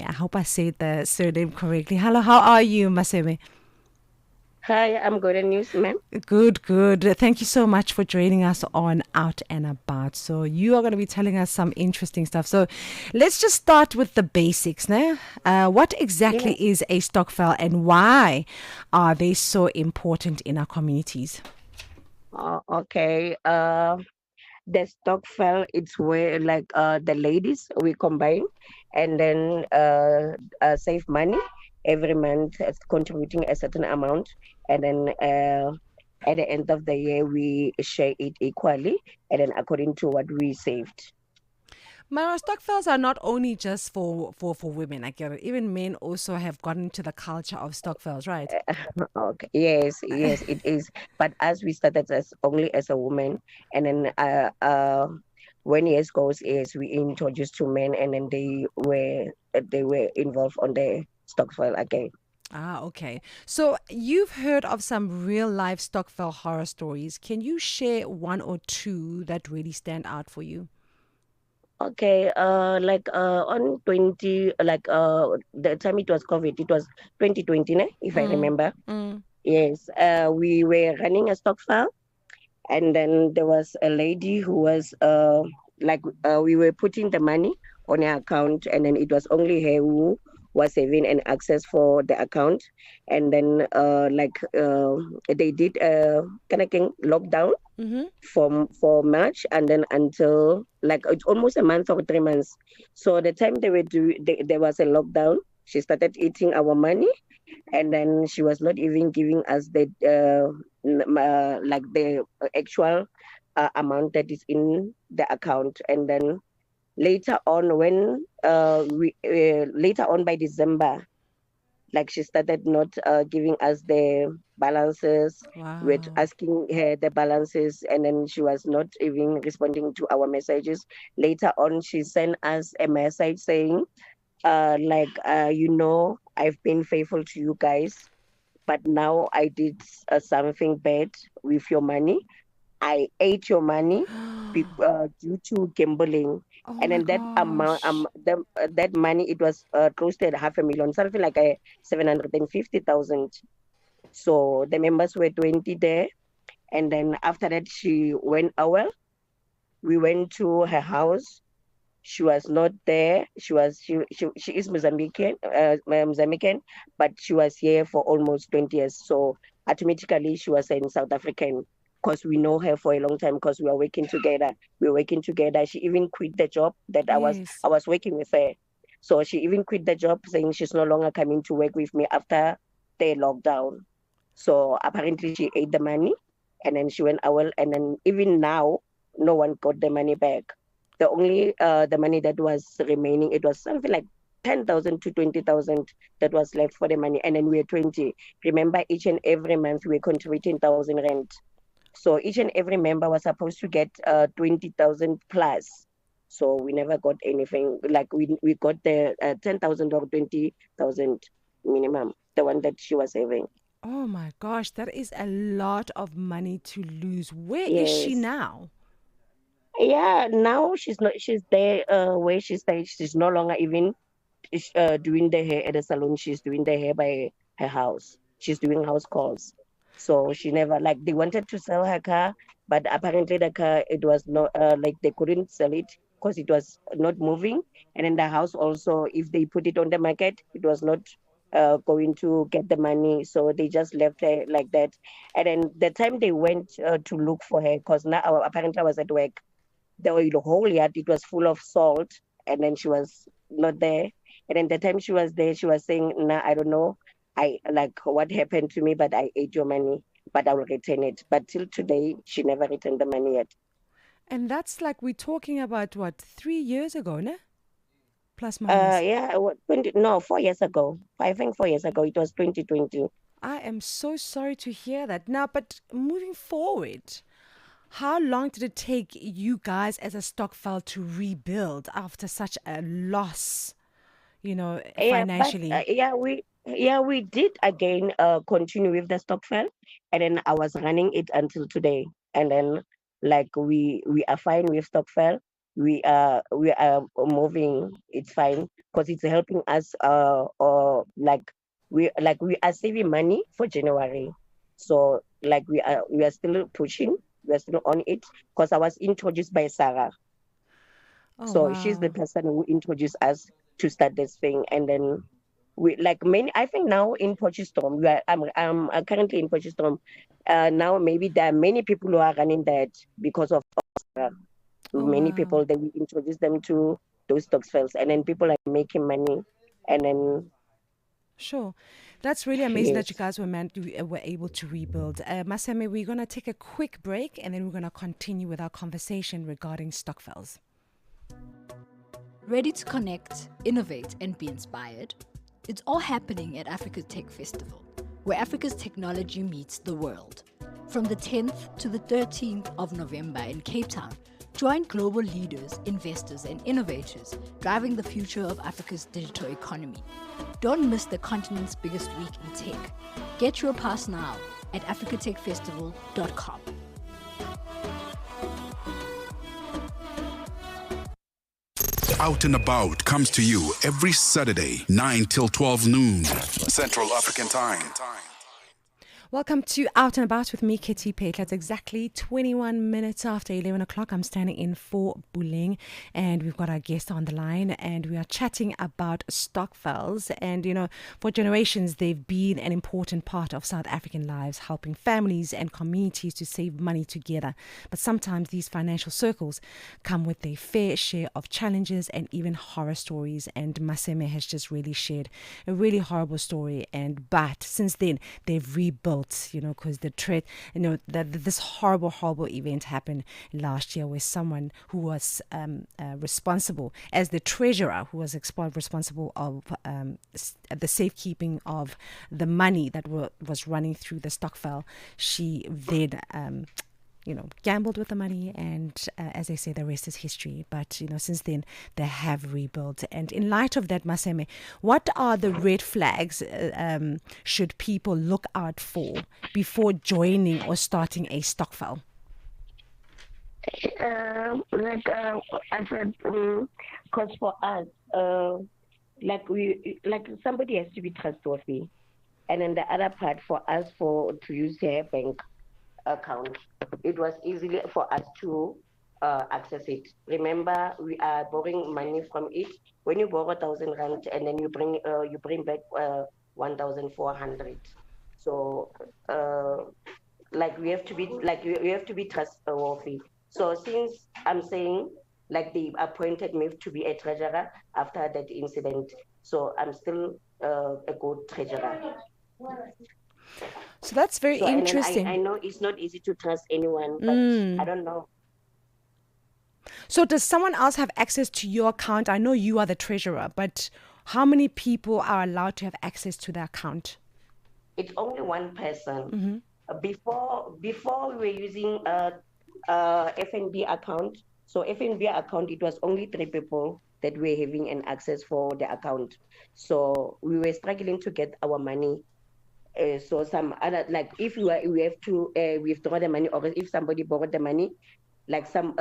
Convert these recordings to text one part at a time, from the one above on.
Serasengwe. I hope I said the surname correctly. Hello, how are you, Maseme? Hi, I'm good and news, ma'am. Good, good. Thank you so much for joining us on Out and About. So you are going to be telling us some interesting stuff. So let's just start with the basics. Now, what Yeah. exactly is a stokvel and why are they so important in our communities? Okay. The stock fell. It's where the ladies we combine and then save money every month, contributing a certain amount, and then at the end of the year we share it equally, and then according to what we saved. Mara, stokvels are not only just for women. I get it. Even men also have gotten into the culture of stokvels, right? Okay. Yes, yes, it is. But as we started as only as a woman, and then when years goes, is we introduced to men, and then they were involved on the stock file again. Ah, okay. So you've heard of some real life Stokvel horror stories. Can you share one or two that really stand out for you? Okay. On 20, the time it was COVID, it was 2020, ne, if I Mm, remember. mm. Yes. We were running a stock file, and then there was a lady who was we were putting the money on her account, and then it was only her who was having an access for the account, and then they did kind of lockdown Mm-hmm. for March, and then until like it's almost a month or 3 months. So the time there was a lockdown, she started eating our money, and then she was not even giving us the actual amount that is in the account. And then later on, when we later on by December, like she started not giving us the balances. We're Wow. asking her the balances, and then she was not even responding to our messages. Later on, she sent us a message saying, I've been faithful to you guys, but now I did something bad with your money. I ate your money due to gambling. Oh And my then gosh. that money, it was close to 500,000, something like a 750,000. So the members were 20 there. And then after that, she went out. We went to her house. She was not there. She is Mozambican, but she was here for almost 20 years. So automatically she was in South African, because we know her for a long time, because we are working together. We were working together. She even quit the job that Yes. I was working with her. So she even quit the job, saying she's no longer coming to work with me after the lockdown. So apparently she ate the money, and then she went out, and then even now no one got the money back. The money that was remaining, it was something like 10,000 to 20,000 that was left for the money, and then we're 20. Remember, each and every month we're contributing 1,000 rent. So each and every member was supposed to get 20,000 plus. So we never got anything. Like we got the 10,000 or 20,000 minimum, the one that she was having. Oh my gosh, that is a lot of money to lose. Where is she Yes. now? Yeah, now she's not. She's there. Where she stays, she's no longer even doing the hair at the salon. She's doing the hair by her house. She's doing house calls. So she never, like, they wanted to sell her car, but apparently the car, it was not like they couldn't sell it because it was not moving. And then the house also, if they put it on the market, it was not going to get the money. So they just left her like that. And then the time they went to look for her, because now apparently I was at work, the whole yard, it was full of salt, and then she was not there. And then the time she was there, she was saying, nah, I don't know, I like what happened to me, but I ate your money, but I will return it. But till today she never returned the money yet. And that's like we're talking about what, 3 years ago, ne? Plus minus. Yeah, what, 20, no, 4 years ago, I think 4 years ago, it was 2020. I am so sorry to hear that. Now, but moving forward, how long did it take you guys as a Stokvel to rebuild after such a loss, Yeah, but financially? we did again continue with the stock fell, and then I was running it until today. And then, like, we are fine with stock fell. We are moving. It's fine. because it's helping us. Or we are saving money for January. So we are still pushing. We are still on it because I was introduced by Sarah. Oh, So she's the wow. person who introduced us to start this thing, and then we like many. I think now in Porchistorm, I'm currently in Porchistorm. Now maybe there are many people who are running that because of Oh, many wow. people. Then we introduce them to those Stokvels, and then people are making money, and then Sure. That's really amazing that you yes. guys were able to rebuild. Maseme, we're going to take a quick break and then we're going to continue with our conversation regarding Stokvels. Ready to connect, innovate, and be inspired? It's all happening at Africa's Tech Festival, where Africa's technology meets the world. From the 10th to the 13th of November in Cape Town, join global leaders, investors, and innovators driving the future of Africa's digital economy. Don't miss the continent's biggest week in tech. Get your pass now at africatechfestival.com. Out and About comes to you every Saturday, 9 till 12 noon, Central African Time. Welcome to Out and About with me, Kitty Phetla. It's exactly 21 minutes after 11 o'clock. I'm standing in for Buleng, and we've got our guest on the line, and we are chatting about Stokvels. And, you know, for generations, they've been an important part of South African lives, helping families and communities to save money together. But sometimes these financial circles come with their fair share of challenges and even horror stories. And Maseme has just really shared a really horrible story. But since then, they've rebuilt, you know, because this horrible event happened last year where someone who was responsible as the treasurer, who was responsible of the safekeeping of the money that was running through the Stokvel, she then gambled with the money, and as I say, the rest is history. But, you know, since then, they have rebuilt. And in light of that, Maseme, what are the red flags should people look out for before joining or starting a Stokvel? I said, because for us, somebody has to be trustworthy, and then the other part for us to use their bank account, it was easy for us to access it. Remember, we are borrowing money from it. When you borrow 1,000 rand and then you bring back 1,400. So we have to be trustworthy. So since I'm saying they appointed me to be a treasurer after that incident, so I'm still a good treasurer. So that's very interesting. I know it's not easy to trust anyone, but I don't know. So does someone else have access to your account? I know you are the treasurer, but how many people are allowed to have access to the account? It's only one person. Before we were using FNB account. So FNB account, it was only 3 people that were having an access for the account. So we were struggling to get our money. So some other, if we have to withdraw the money, or if somebody borrowed the money, some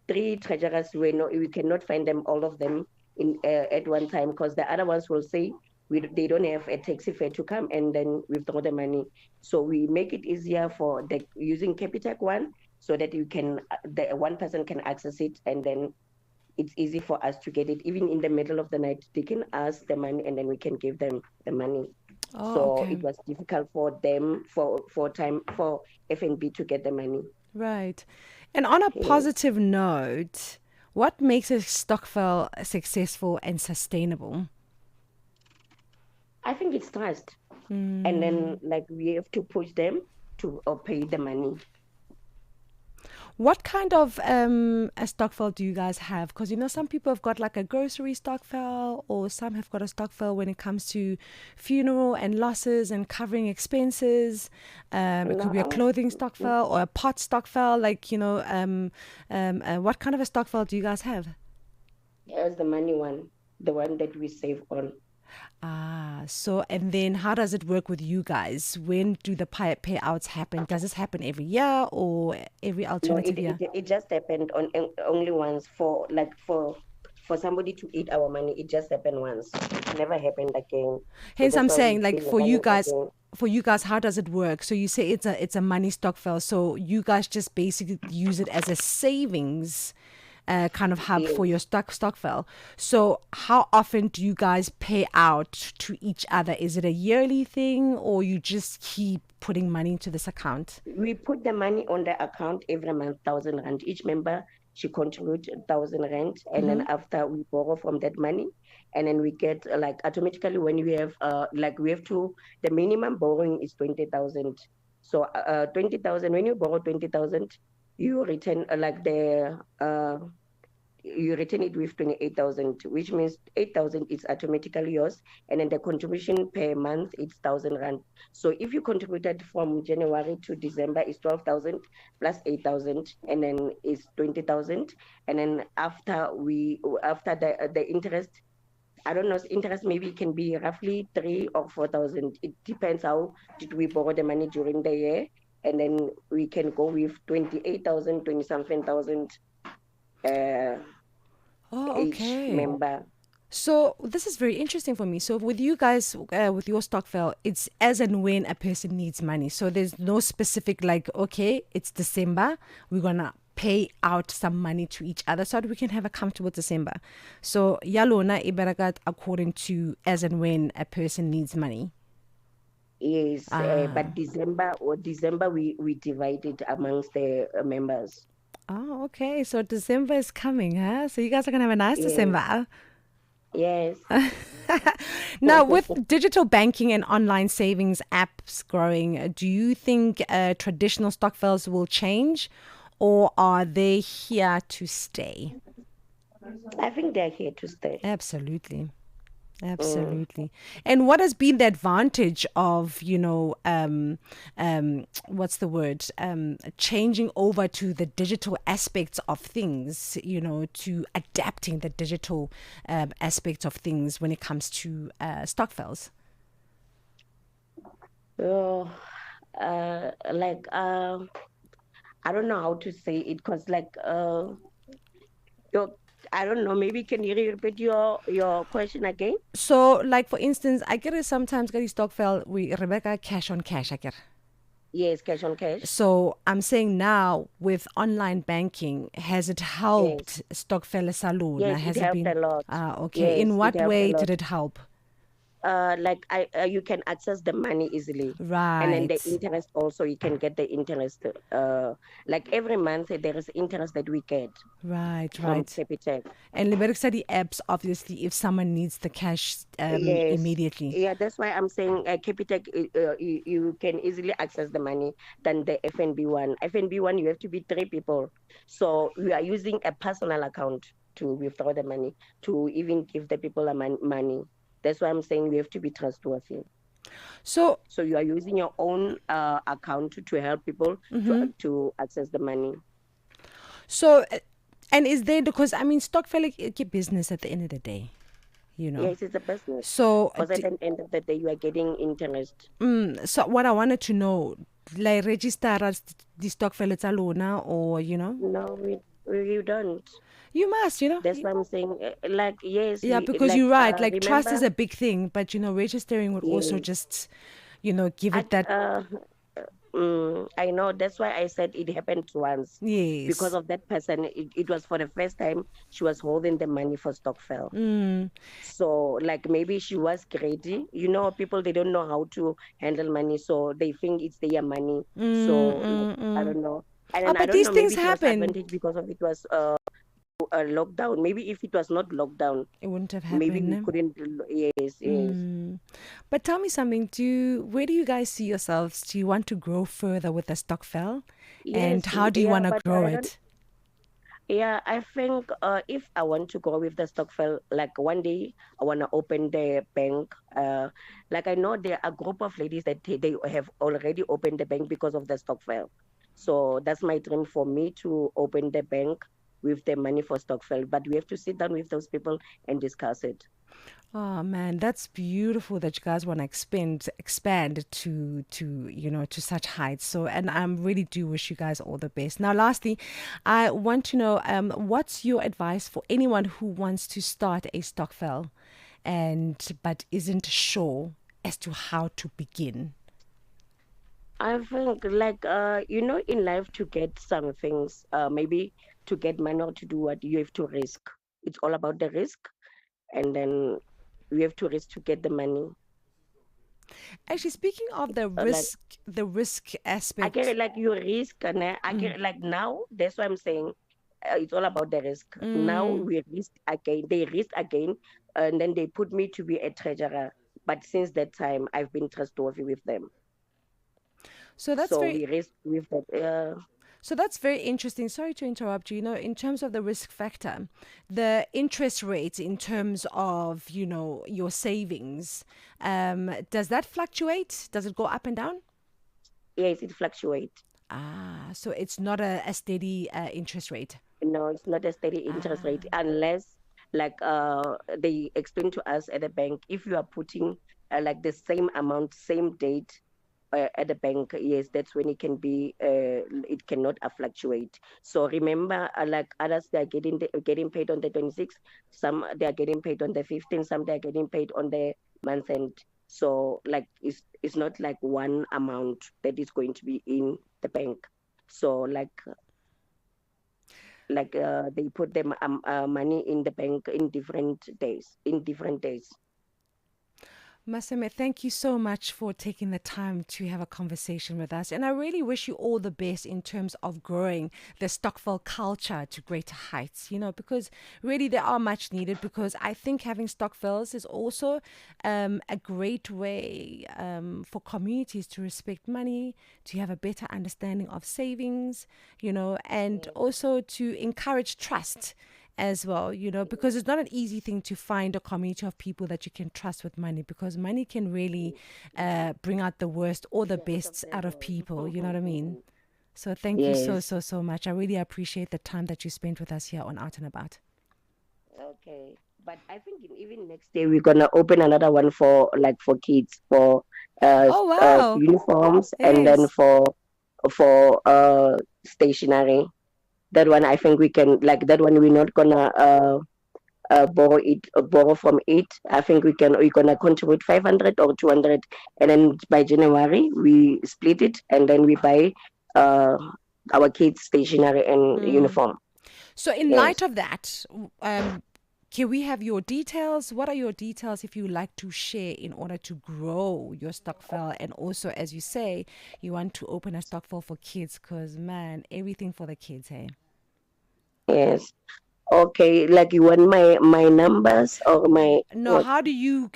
3 treasurers, we cannot find them, all of them in at one time, because the other ones will say they don't have a taxi fare to come and then withdraw the money. So we make it easier for using Capitec one, so that the one person can access it, and then it's easy for us to get it. Even in the middle of the night, they can ask the money and then we can give them the money. Oh, so okay. It was difficult for them for FNB to get the money. Right. And on a positive note, what makes a Stokvel successful and sustainable? I think it's trust. And then we have to push them to pay the money. What kind of a Stokvel do you guys have? Because, you know, some people have got a grocery Stokvel, or some have got a Stokvel when it comes to funeral and losses and covering expenses. It could be a clothing Stokvel or a pot Stokvel. What kind of a Stokvel do you guys have? There's the money one, the one that we save on. So, and then how does it work with you guys? When do the payouts happen? Does this happen every year or every alternative year? It just happened on only once for for somebody to eat our money. It just happened once. It never happened again. Hence, that's I'm why saying, we're like, still for you running guys, again. how does it work? So you say it's a money stokvel. So you guys just basically use it as a savings kind of hub for Yes. your stokvel. So how often do you guys pay out to each other? Is it a yearly thing, or you just keep putting money into this account? We put the money on the account every month, 1,000 rand. Each member, she contribute 1,000 rand, and then after we borrow from that money, and then we get like automatically when we have like we have to, the minimum borrowing is 20,000. So 20,000, when you borrow 20,000, you return you return it with 28,000, which means 8,000 is automatically yours. And then the contribution per month is 1,000 rand. So if you contributed from January to December, it's 12,000 plus 8,000, and then it's 20,000. And then after the interest, I don't know, interest maybe can be roughly 3 or 4,000. It depends how did we borrow the money during the year. And then we can go with 28,000, 20 something thousand. Oh, Each okay. member. So this is very interesting for me. So with you guys, with your stokvel, it's as and when a person needs money. So there's no specific like, okay, it's December, we're gonna pay out some money to each other so that we can have a comfortable December. So yalona ibaragat according to as and when a person needs money. Yes, but December we divide it amongst the members. Oh, okay. So December is coming, huh? So you guys are gonna have a nice Yes, December. yes. Now, with digital banking and online savings apps growing, do you think traditional stokvels will change, or are they here to stay? I think they're here to stay. Absolutely. Absolutely. And what has been the advantage of, what's the word? Changing over to the digital aspects of things, to adapting the digital aspects of things when it comes to stokvels? Oh, I don't know how to say it because your, I don't know. Maybe can you repeat your question again? So, like for instance, I get it sometimes get stokvel we Rebecca cash on cash. I get. Yes, cash on cash. So I'm saying now with online banking, has it Yes, helped Stokvel Salona? yes, it Has it helped been a lot. okay? Yes, In it what helped a way did lot. it help? You can access the money easily, and then the Right, interest also, you can get the interest. Like every month there is interest that we get right, from right. Capitec. And Liberic study apps, obviously, if someone needs the cash Yes, immediately. yeah, that's why I'm saying Capitec, you can easily access the money than the FNB one. FNB one, you have to be 3 people. So we are using a personal account to withdraw the money, to even give the people money. That's why I'm saying we have to be trustworthy. So, So you are using your own account to help people to access the money. so, and is there because I mean, Stokvel it's business at the end of the day, you know. Yes, it's a business. So, Because at the end of the day, you are getting interest. so what I wanted to know, like register as the Stokvel it's alona, or No, we don't. you must, That's why I'm saying, yes, Yeah, we because you're right. Like trust is remember. a big thing, but registering would also Yes, just, give I, it that. I know. That's why I said it happened once, because Yes. of that person. It was for the first time she was holding the money for Stockfell. So like maybe she was greedy. People, they don't know how to handle money, so they think it's their money. So like I don't know. And Oh, then I but don't these know, things maybe it was happen. advantage because of it was a lockdown. Maybe if it was not lockdown, It wouldn't have maybe we happened. couldn't. Yes, yes, But tell me something. Where do you guys see yourselves? Do you want to grow further with the Stockfell? And yes, how do you yeah. want to But grow I don't. it? Yeah, I think if I want to go with the Stockfell, like one day I want to open the bank. Like I know there are a group of ladies that they have already opened the bank because of the Stockfell. So that's my dream for me to open the bank with the money for Stokvel. But we have to sit down with those people and discuss it. Oh man, that's beautiful that you guys want to expand to such heights. So, and I really do wish you guys all the best. Now, lastly, I want to know what's your advice for anyone who wants to start a stokvel, but isn't sure as to how to begin. I think, like, in life, to get some things, maybe to get money or to do what, you have to risk. It's all about the risk, and then we have to risk to get the money. Actually, speaking of Like, the risk I aspect. get like you risk, and I get like now. That's why I'm saying it's all about the risk. Now Mm. we risk again. They risk again, and then they put me to be a treasurer. But since that time, I've been trustworthy with them. So that's So very we risk with that. So that's very interesting. Sorry to interrupt you. In terms of the risk factor, the interest rates in terms of, your savings, does that fluctuate? Does it go up and down? Yes, it fluctuates. So it's not a steady interest rate. No, it's not a steady interest rate unless, like, they explain to us at the bank, if you are putting like the same amount, same date at the bank, yes, that's when it cannot fluctuate. So remember, like others, they are getting paid on the 26th, some they are getting paid on the 15th, some they are getting paid on the month end. So like it's not like one amount that is going to be in the bank. So they put them money in the bank in different days. Maseme, thank you so much for taking the time to have a conversation with us. And I really wish you all the best in terms of growing the Stokvel culture to greater heights, because really they are much needed, because I think having Stokvels is also a great way for communities to respect money, to have a better understanding of savings, and also to encourage trust as well, because it's not an easy thing to find a community of people that you can trust with money, because money can really bring out the worst or the best out of people, you know what I mean? So thank you so, Yes. so, so much. I really appreciate the time that you spent with us here on Out and About. Okay. But I think even next year we're gonna open another one for kids for Oh, wow. uniforms, and then Yes. for stationery. That one I think we can, like, that one we're not gonna borrow from it. I think we're gonna contribute 500 or 200, and then by January we split it, and then we buy uh our kids stationery and uniform. So in light Yes. of that, can we have your details? What are your details if you like to share in order to grow your stokvel? And also, as you say, you want to open a stokvel for kids, because, man, everything for the kids, hey? Yes. Okay, like you want my numbers or my No, what? how do you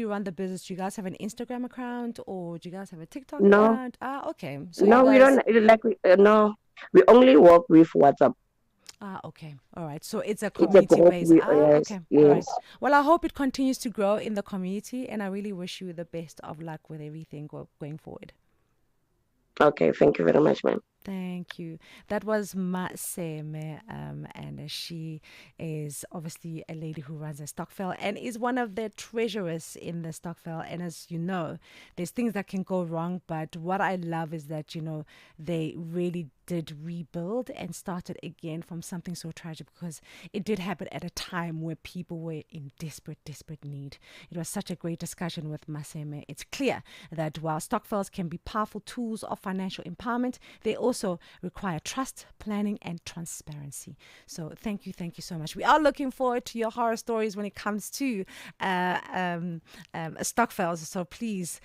run the business? Do you guys have an Instagram account, or do you guys have a TikTok No, account? Okay. So you no, we guys don't like no. We only work with WhatsApp. okay. All right. So it's a It's a community group. based. We Yes, Okay. All right. yes. Well, I hope it continues to grow in the community, and I really wish you the best of luck with everything going forward. Okay, thank you very much, ma'am. Thank you. That was Maseme, and she is obviously a lady who runs a stokvel and is one of the treasurers in the stokvel. And as you know, there's things that can go wrong, but what I love is that, they really did rebuild and started again from something so tragic, because it did happen at a time where people were in desperate need. It was such a great discussion with Maseme. It's clear that while stokvels can be powerful tools of financial empowerment, they also require trust, planning, and transparency. So thank you so much. We are looking forward to your horror stories when it comes to stokvels. So please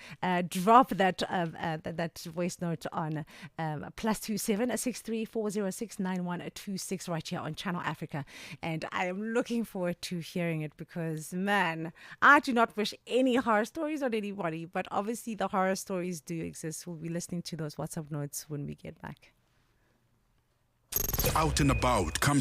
drop that voice note on +27 63406 9126 right here on Channel Africa. And I am looking forward to hearing it, because, man, I do not wish any horror stories on anybody, but obviously the horror stories do exist. We'll be listening to those WhatsApp notes when we get back. Out and About comes